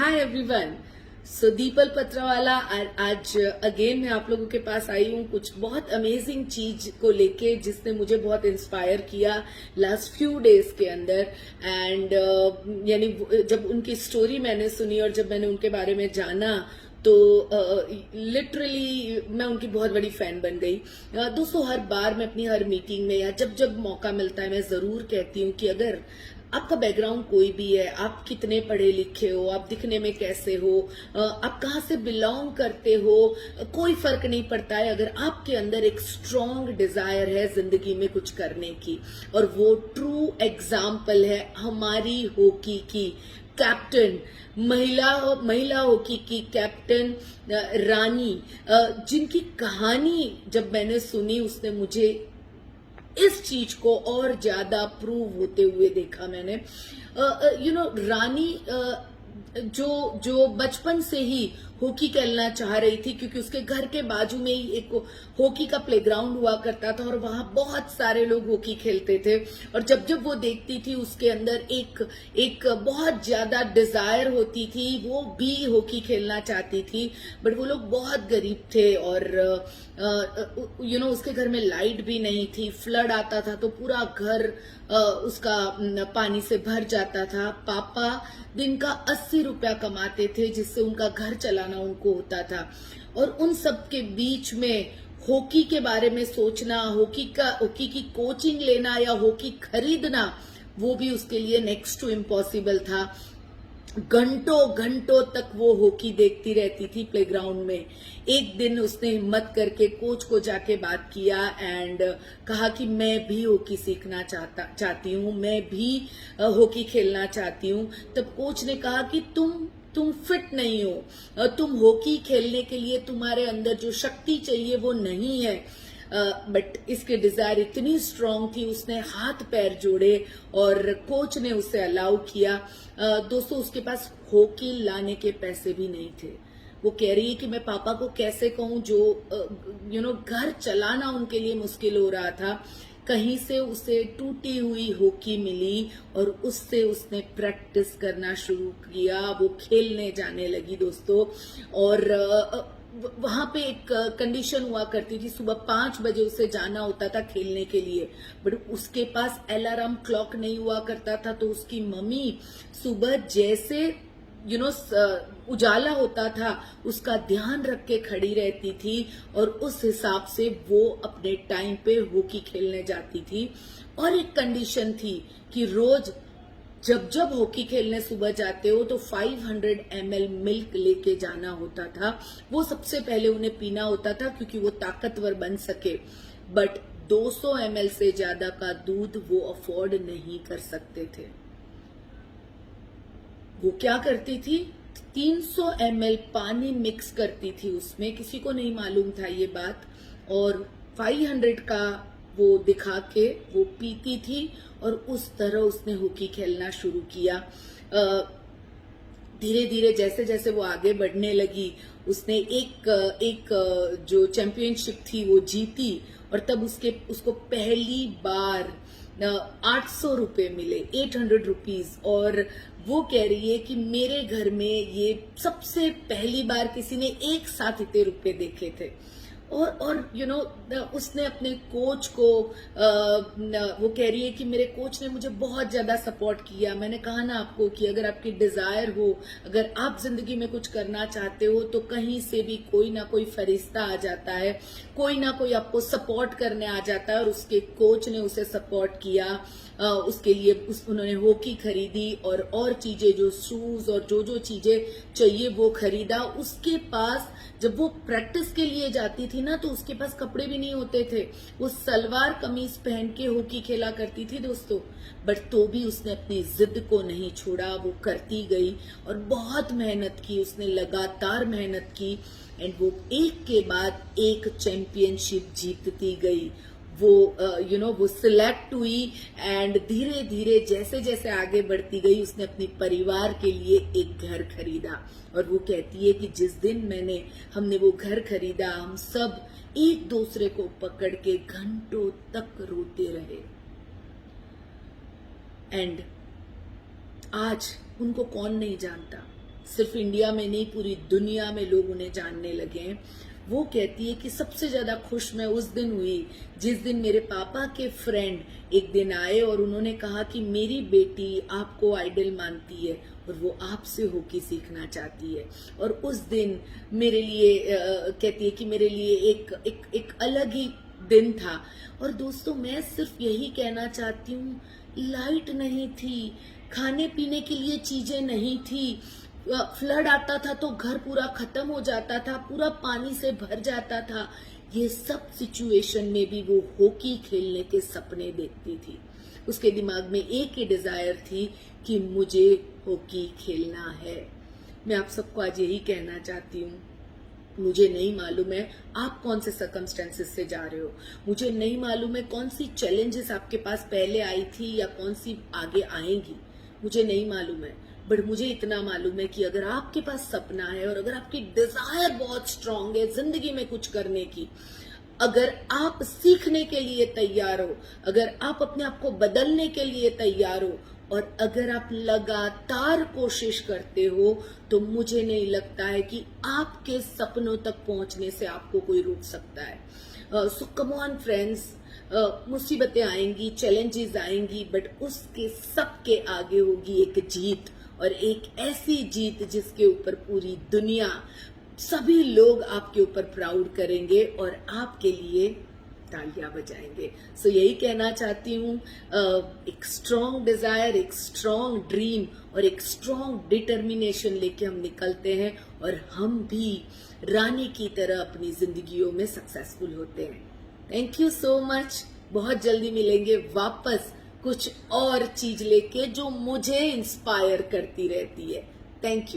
Hi everyone. सो the people पत्रवाला आज again मैं आप लोगों के पास आई हूँ कुछ बहुत अमेजिंग चीज को लेके जिसने मुझे बहुत इंस्पायर किया लास्ट फ्यू डेज के अंदर। एंड यानी जब उनकी स्टोरी मैंने सुनी और जब मैंने उनके बारे में जाना तो लिटरली मैं उनकी बहुत बड़ी फैन बन गई। दोस्तों, हर बार मैं अपनी हर मीटिंग में या जब जब मौका मिलता है मैं जरूर कहती हूँ कि अगर आपका बैकग्राउंड कोई भी है, आप कितने पढ़े लिखे हो, आप दिखने में कैसे हो, आप कहाँ से बिलोंग करते हो, कोई फर्क नहीं पड़ता है अगर आपके अंदर एक स्ट्रॉन्ग डिजायर है जिंदगी में कुछ करने की। और वो ट्रू एग्जाम्पल है हमारी हॉकी की कैप्टन, महिला हॉकी की कैप्टन रानी, जिनकी कहानी जब मैंने सुनी उसने मुझे इस चीज को और ज्यादा प्रूव होते हुए देखा। मैंने रानी जो बचपन से ही हॉकी खेलना चाह रही थी, क्योंकि उसके घर के बाजू में ही एक हॉकी का प्लेग्राउंड हुआ करता था और वहां बहुत सारे लोग हॉकी खेलते थे। और जब जब वो देखती थी उसके अंदर एक बहुत ज्यादा डिजायर होती थी, वो भी हॉकी खेलना चाहती थी। बट वो लोग बहुत गरीब थे और उसके घर में लाइट भी नहीं थी, फ्लड आता था तो पूरा घर उसका पानी से भर जाता था। पापा दिन का 80 रुपया कमाते थे जिससे उनका घर चलाना उनको होता था। और उन सब के बीच में हॉकी के बारे में सोचना, हॉकी की कोचिंग लेना या हॉकी खरीदना, वो भी उसके लिए नेक्स्ट टू इम्पॉसिबल था। घंटों घंटों तक वो हॉकी देखती रहती थी प्लेग्राउंड में। एक दिन उसने हिम्मत करके कोच को जाके बात किया एंड कहा कि मैं भी हॉकी सीखना चाहती हूँ, मैं भी हॉकी खेलना चाहती हूँ। तब कोच ने कहा कि तुम फिट नहीं हो, तुम हॉकी खेलने के लिए तुम्हारे अंदर जो शक्ति चाहिए वो नहीं है। बट इसके डिजायर इतनी स्ट्रांग थी, उसने हाथ पैर जोड़े और कोच ने उसे अलाउ किया। दोस्तों, उसके पास हॉकी लाने के पैसे भी नहीं थे। वो कह रही है कि मैं पापा को कैसे कहूं, जो घर चलाना उनके लिए मुश्किल हो रहा था। कहीं से उसे टूटी हुई हॉकी मिली और उससे उसने प्रैक्टिस करना शुरू किया। वो खेलने जाने लगी दोस्तों। और वहां पे एक कंडीशन हुआ करती थी, सुबह 5 बजे उसे जाना होता था खेलने के लिए। बट उसके पास अलार्म क्लॉक नहीं हुआ करता था, तो उसकी मम्मी सुबह जैसे उजाला होता था उसका ध्यान रख के खड़ी रहती थी और उस हिसाब से वो अपने टाइम पे हॉकी खेलने जाती थी। और एक कंडीशन थी कि रोज जब हॉकी खेलने सुबह जाते हो तो 500 ml मिल्क लेके जाना होता था। वो सबसे पहले उन्हें पीना होता था क्योंकि वो ताकतवर बन सके। बट 200 ml से ज्यादा का दूध वो अफोर्ड नहीं कर सकते थे। वो क्या करती थी, 300 ml पानी मिक्स करती थी उसमें, किसी को नहीं मालूम था ये बात। और 500 का वो दिखा के वो पीती थी और उस तरह उसने हॉकी खेलना शुरू किया। धीरे धीरे जैसे जैसे वो आगे बढ़ने लगी, उसने एक जो चैंपियनशिप थी वो जीती। और तब उसको पहली बार 800 रुपए मिले, 800 रुपीज। और वो कह रही है कि मेरे घर में ये सबसे पहली बार किसी ने एक साथ इतने रुपए देखे थे। और उसने अपने कोच को वो कह रही है कि मेरे कोच ने मुझे बहुत ज्यादा सपोर्ट किया। मैंने कहा ना आपको कि अगर आपकी डिजायर हो, अगर आप जिंदगी में कुछ करना चाहते हो तो कहीं से भी कोई ना कोई फरिश्ता आ जाता है, कोई ना कोई आपको सपोर्ट करने आ जाता है। और उसके कोच ने उसे सपोर्ट किया। उसके लिए उन्होंने हॉकी खरीदी और चीजें, जो शूज और जो चीजें चाहिए वो खरीदा। उसके पास जब वो प्रैक्टिस के लिए जाती थी ना तो उसके पास कपड़े भी नहीं होते थे, वो सलवार कमीज पहन के हॉकी खेला करती थी दोस्तों। बट तो भी उसने अपनी जिद को नहीं छोड़ा, वो करती गई और बहुत मेहनत की, उसने लगातार मेहनत की। एंड वो एक के बाद एक चैंपियनशिप जीतती गई। वो सिलेक्ट हुई एंड धीरे धीरे जैसे जैसे आगे बढ़ती गई उसने अपने परिवार के लिए एक घर खरीदा। और वो कहती है कि जिस दिन हमने वो घर खरीदा, हम सब एक दूसरे को पकड़ के घंटों तक रोते रहे। एंड आज उनको कौन नहीं जानता, सिर्फ इंडिया में नहीं पूरी दुनिया में लोग उन्हें जानने लगे हैं। वो कहती है कि सबसे ज्यादा खुश मैं उस दिन हुई जिस दिन मेरे पापा के फ्रेंड एक दिन आए और उन्होंने कहा कि मेरी बेटी आपको आइडल मानती है और वो आपसे हॉकी सीखना चाहती है। और उस दिन मेरे लिए कहती है कि मेरे लिए एक अलग ही दिन था। और दोस्तों मैं सिर्फ यही कहना चाहती हूँ, लाइट नहीं थी, खाने पीने के लिए चीजें नहीं थी, फ्लड आता था तो घर पूरा खत्म हो जाता था, पूरा पानी से भर जाता था। ये सब सिचुएशन में भी वो हॉकी खेलने के सपने देखती थी। उसके दिमाग में एक ही डिजायर थी कि मुझे हॉकी खेलना है। मैं आप सबको आज यही कहना चाहती हूँ, मुझे नहीं मालूम है आप कौन से सर्कमस्टेंसेस से जा रहे हो, मुझे नहीं मालूम है कौन सी चैलेंजेस आपके पास पहले आई थी या कौन सी आगे आएंगी, मुझे नहीं मालूम है। बट मुझे इतना मालूम है कि अगर आपके पास सपना है और अगर आपकी डिजायर बहुत स्ट्रांग है जिंदगी में कुछ करने की, अगर आप सीखने के लिए तैयार हो, अगर आप अपने आप को बदलने के लिए तैयार हो और अगर आप लगातार कोशिश करते हो, तो मुझे नहीं लगता है कि आपके सपनों तक पहुंचने से आपको कोई रोक सकता है। सो कम ऑन फ्रेंड्स, मुसीबतें आएंगी, चैलेंजेस आएंगी, बट उसके सबके आगे होगी एक जीत, और एक ऐसी जीत जिसके ऊपर पूरी दुनिया, सभी लोग आपके ऊपर प्राउड करेंगे और आपके लिए तालियां बजाएंगे। सो यही कहना चाहती हूँ, एक स्ट्रॉन्ग डिजायर, एक स्ट्रॉन्ग ड्रीम और एक स्ट्रॉन्ग डिटर्मिनेशन लेके हम निकलते हैं और हम भी रानी की तरह अपनी जिंदगियों में सक्सेसफुल होते हैं। Thank you so much. बहुत जल्दी मिलेंगे वापस कुछ और चीज लेके जो मुझे इंस्पायर करती रहती है। Thank you.